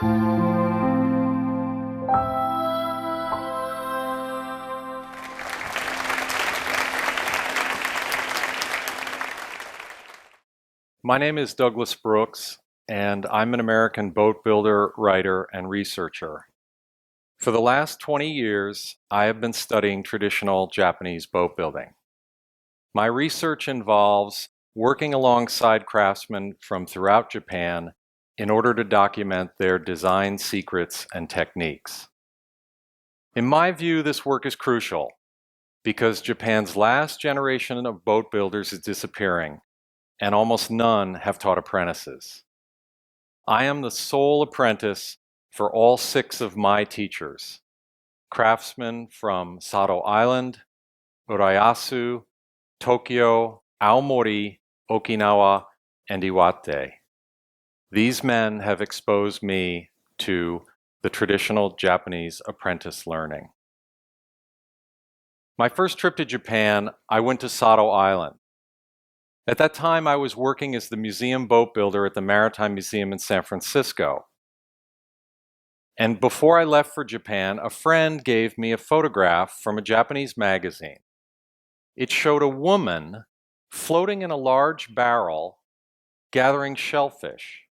My name is Douglas Brooks, and I'm an American boat builder, writer, and researcher. For the last 20 years, I have been studying traditional Japanese boat building. My research involves working alongside craftsmen from throughout Japan in order to document their design secrets and techniques. In my view, this work is crucial because Japan's last generation of boat builders is disappearing, and almost none have taught apprentices. I am the sole apprentice for all 6 of my teachers, craftsmen from Sado Island, Urayasu, Tokyo, Aomori, Okinawa, and Iwate. These men have exposed me to the traditional Japanese apprentice learning. My first trip to Japan, I went to Sado Island. At that time, I was working as the museum boat builder at the Maritime Museum in San Francisco. And before I left for Japan, a friend gave me a photograph from a Japanese magazine. It showed a woman floating in a large barrel gathering shellfish.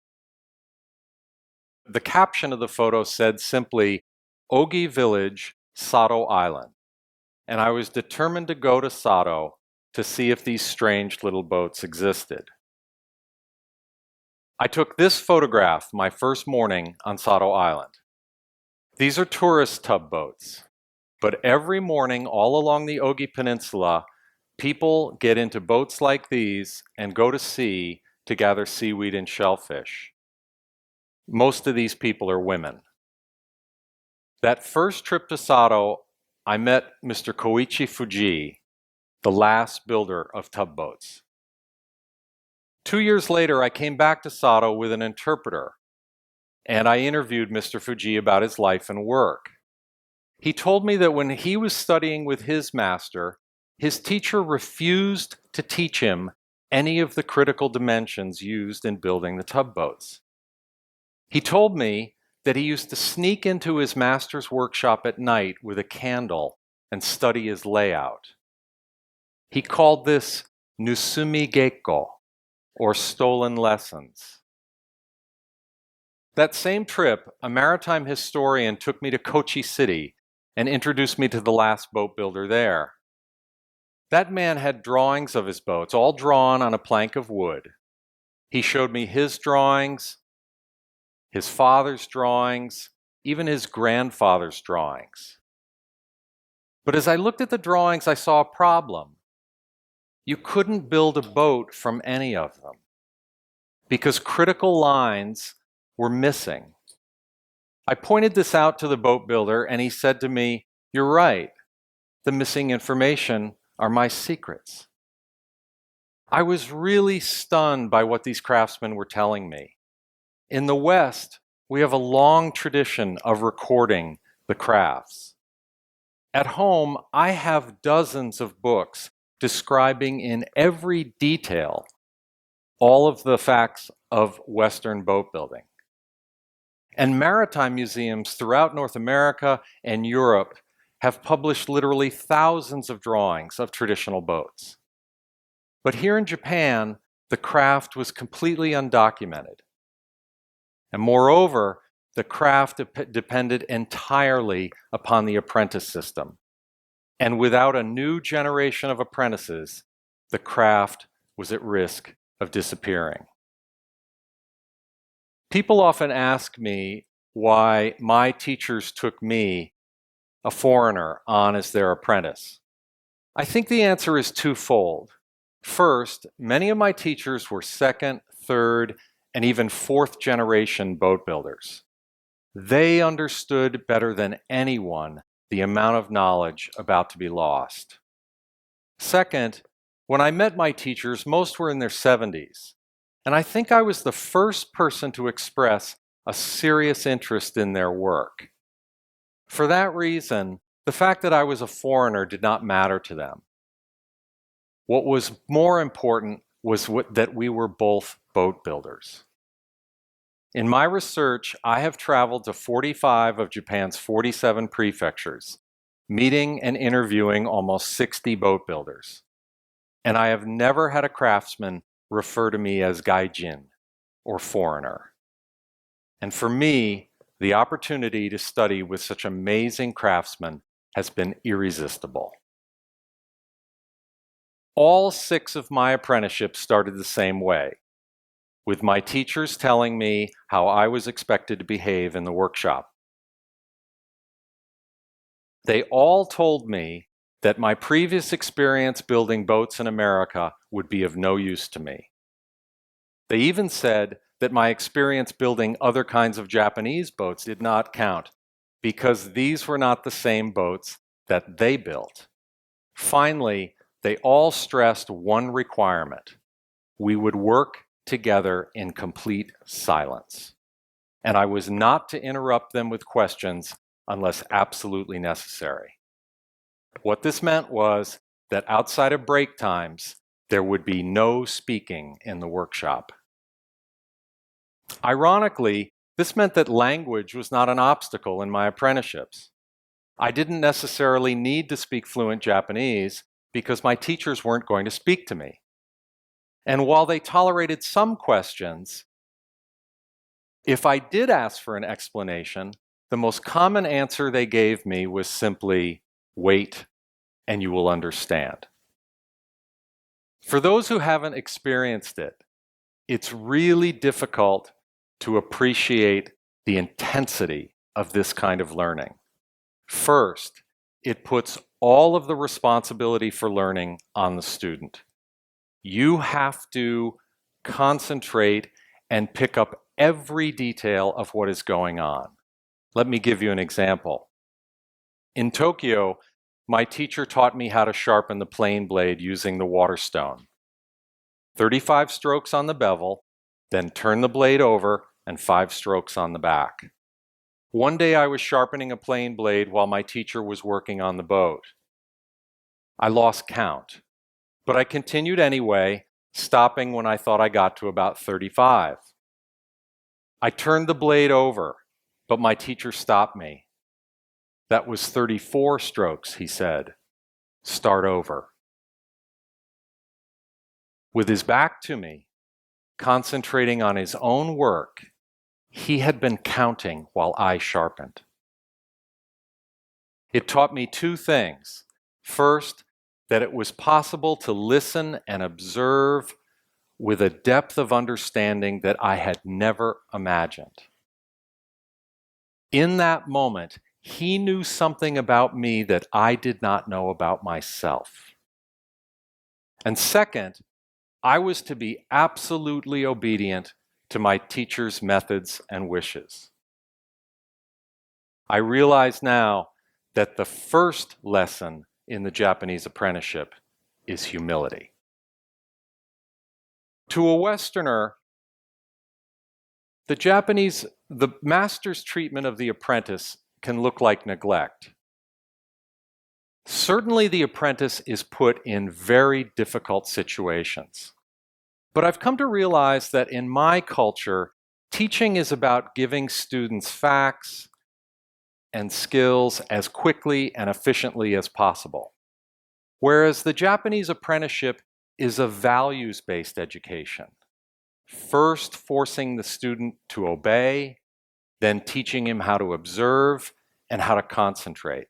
The caption of the photo said simply, "Ogi Village, Sado Island." And I was determined to go to Sado to see if these strange little boats existed. I took this photograph my first morning on Sado Island. These are tourist tugboats, but every morning all along the Ogi Peninsula, people get into boats like these and go to sea to gather seaweed and shellfish. Most of these people are women. That first trip to Sado, I met Mr. Koichi Fuji, the last builder of tugboats. 2 years later, I came back to Sado with an interpreter, and I interviewed Mr. Fuji about his life and work. He told me that when he was studying with his master, his teacher refused to teach him any of the critical dimensions used in building the tugboats. He told me that he used to sneak into his master's workshop at night with a candle and study his layout. He called this Nusumi Gekko, or stolen lessons. That same trip, a maritime historian took me to Kochi City and introduced me to the last boat builder there. That man had drawings of his boats, all drawn on a plank of wood. He showed me his drawings, his father's drawings, even his grandfather's drawings. But as I looked at the drawings, I saw a problem. You couldn't build a boat from any of them because critical lines were missing. I pointed this out to the boat builder and he said to me, "You're right. The missing information are my secrets." I was really stunned by what these craftsmen were telling me. In the West, we have a long tradition of recording the crafts. At home, I have dozens of books describing in every detail all of the facts of Western boat building. And maritime museums throughout North America and Europe have published literally thousands of drawings of traditional boats. But here in Japan, the craft was completely undocumented. And moreover, the craft depended entirely upon the apprentice system. And without a new generation of apprentices, the craft was at risk of disappearing. People often ask me why my teachers took me, a foreigner, on as their apprentice. I think the answer is twofold. First, many of my teachers were second, third, and even fourth generation boat builders. They understood better than anyone the amount of knowledge about to be lost. Second, when I met my teachers, most were in their 70s, and I think I was the first person to express a serious interest in their work. For that reason, the fact that I was a foreigner did not matter to them. What was more important was that we were both boat builders. In my research, I have traveled to 45 of Japan's 47 prefectures, meeting and interviewing almost 60 boat builders. And I have never had a craftsman refer to me as gaijin, or foreigner. And for me, the opportunity to study with such amazing craftsmen has been irresistible. All 6 of my apprenticeships started the same way, with my teachers telling me how I was expected to behave in the workshop. They all told me that my previous experience building boats in America would be of no use to me. They even said that my experience building other kinds of Japanese boats did not count because these were not the same boats that they built. Finally, they all stressed one requirement. We would work together in complete silence. And I was not to interrupt them with questions unless absolutely necessary. What this meant was that outside of break times, there would be no speaking in the workshop. Ironically, this meant that language was not an obstacle in my apprenticeships. I didn't necessarily need to speak fluent Japanese because my teachers weren't going to speak to me. And while they tolerated some questions, if I did ask for an explanation, the most common answer they gave me was simply, "Wait, and you will understand." For those who haven't experienced it, it's really difficult to appreciate the intensity of this kind of learning. First, it puts all of the responsibility for learning on the student. You have to concentrate and pick up every detail of what is going on. Let me give you an example. In Tokyo, my teacher taught me how to sharpen the plane blade using the waterstone. 35 strokes on the bevel, then turn the blade over and 5 strokes on the back. One day I was sharpening a plane blade while my teacher was working on the boat. I lost count, but I continued anyway, stopping when I thought I got to about 35. I turned the blade over, but my teacher stopped me. "That was 34 strokes," he said. "Start over." With his back to me, concentrating on his own work, he had been counting while I sharpened. It taught me 2 things. First, that it was possible to listen and observe with a depth of understanding that I had never imagined. In that moment, he knew something about me that I did not know about myself. And second, I was to be absolutely obedient to my teacher's methods and wishes. I realize now that the first lesson in the Japanese apprenticeship is humility. To a Westerner, the master's treatment of the apprentice can look like neglect. Certainly the apprentice is put in very difficult situations. But I've come to realize that in my culture, teaching is about giving students facts and skills as quickly and efficiently as possible. Whereas the Japanese apprenticeship is a values-based education. First forcing the student to obey, then teaching him how to observe and how to concentrate.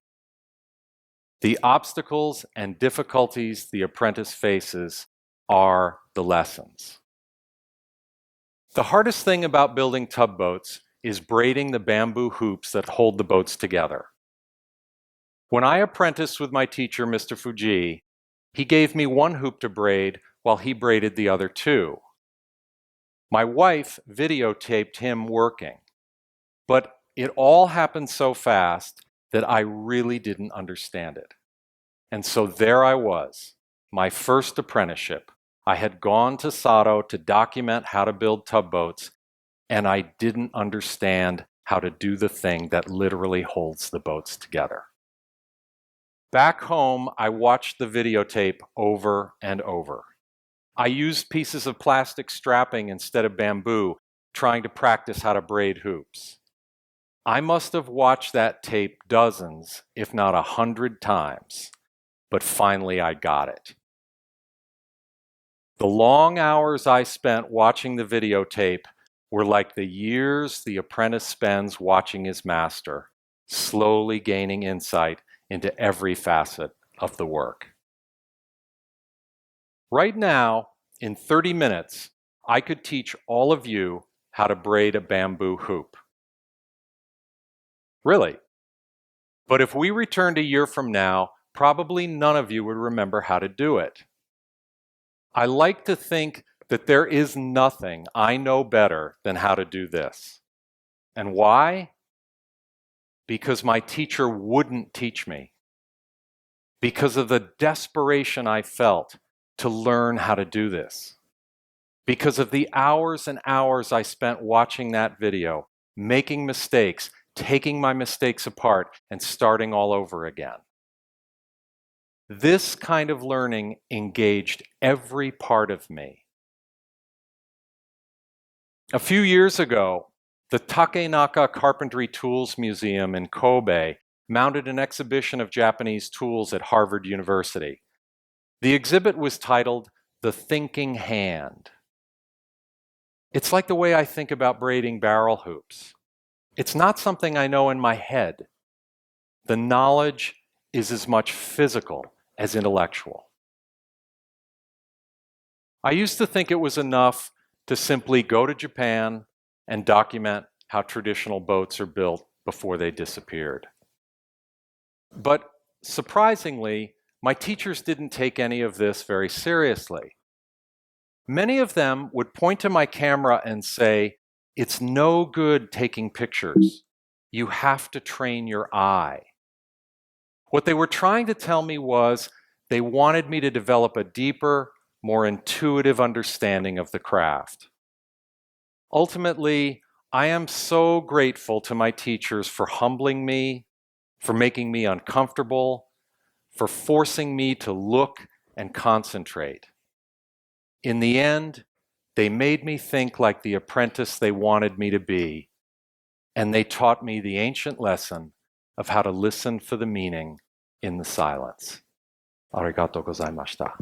The obstacles and difficulties the apprentice faces are the lessons. The hardest thing about building tugboats is braiding the bamboo hoops that hold the boats together. When I apprenticed with my teacher, Mr. Fuji, he gave me one hoop to braid while he braided the other 2. My wife videotaped him working, but it all happened so fast that I really didn't understand it. And so there I was, my first apprenticeship. I had gone to Sato to document how to build tugboats, and I didn't understand how to do the thing that literally holds the boats together. Back home, I watched the videotape over and over. I used pieces of plastic strapping instead of bamboo, trying to practice how to braid hoops. I must have watched that tape dozens, if not 100 times, but finally I got it. The long hours I spent watching the videotape were like the years the apprentice spends watching his master, slowly gaining insight into every facet of the work. Right now, in 30 minutes, I could teach all of you how to braid a bamboo hoop. Really. But if we returned a year from now, probably none of you would remember how to do it. I like to think that there is nothing I know better than how to do this. And why? Because my teacher wouldn't teach me. Because of the desperation I felt to learn how to do this. Because of the hours and hours I spent watching that video, making mistakes, taking my mistakes apart, and starting all over again. This kind of learning engaged every part of me. A few years ago, the Takenaka Carpentry Tools Museum in Kobe mounted an exhibition of Japanese tools at Harvard University. The exhibit was titled The Thinking Hand. It's like the way I think about braiding barrel hoops. It's not something I know in my head. The knowledge is as much physical as intellectual. I used to think it was enough to simply go to Japan and document how traditional boats are built before they disappeared. But surprisingly, my teachers didn't take any of this very seriously. Many of them would point to my camera and say, "It's no good taking pictures. You have to train your eye." What they were trying to tell me was they wanted me to develop a deeper, more intuitive understanding of the craft. Ultimately, I am so grateful to my teachers for humbling me, for making me uncomfortable, for forcing me to look and concentrate. In the end, they made me think like the apprentice they wanted me to be, and they taught me the ancient lesson of how to listen for the meaning in the silence. ありがとうございました。